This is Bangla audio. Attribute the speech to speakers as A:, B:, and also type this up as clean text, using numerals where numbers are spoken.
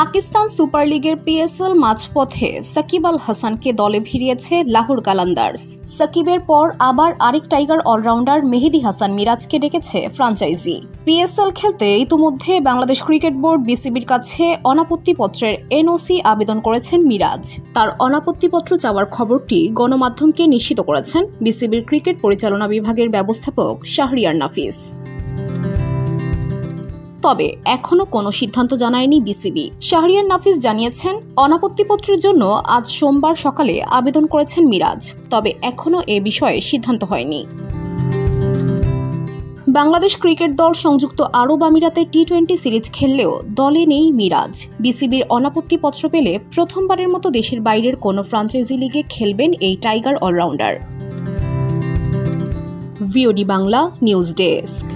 A: পাকিস্তান সুপার লিগের পিএসএল মাঝপথে সাকিব আল হাসানকে দলে ভিড়িয়েছে লাহোর কালান্দার্স। সাকিবের পর আবার আরেক টাইগার অলরাউন্ডার মেহেদী হাসান মিরাজকে ডেকেছে ফ্রাঞ্চাইজি। পিএসএল খেলতে ইতিমধ্যে বাংলাদেশ ক্রিকেট বোর্ড বিসিবির কাছে অনাপত্তিপত্রের এনওসি আবেদন করেছেন মিরাজ। তার অনাপত্তিপত্র চাওয়ার খবরটি গণমাধ্যমকে নিশ্চিত করেছেন বিসিবির ক্রিকেট পরিচালনা বিভাগের ব্যবস্থাপক শাহরিয়ার নাফিস। তবে এখনো কোনো সিদ্ধান্ত জানায়নি বিসিবি। শাহরিয়ার নাফিস জানিয়েছেন, অনাপত্তিপত্রের জন্য আজ সোমবার সকালে আবেদন করেছেন মিরাজ, তবে এখনো এ বিষয়ে সিদ্ধান্ত হয়নি। বাংলাদেশ ক্রিকেট দল সংযুক্ত আরব আমিরাতে টি-20 সিরিজ খেললেও দলে নেই মিরাজ। বিসিবির অনাপত্তিপত্র পেলে প্রথমবারের মতো দেশের বাইরের কোনো ফ্রাঞ্চাইজি লিগে খেলবেন এই tiger allrounder. VOD Bangla news desk.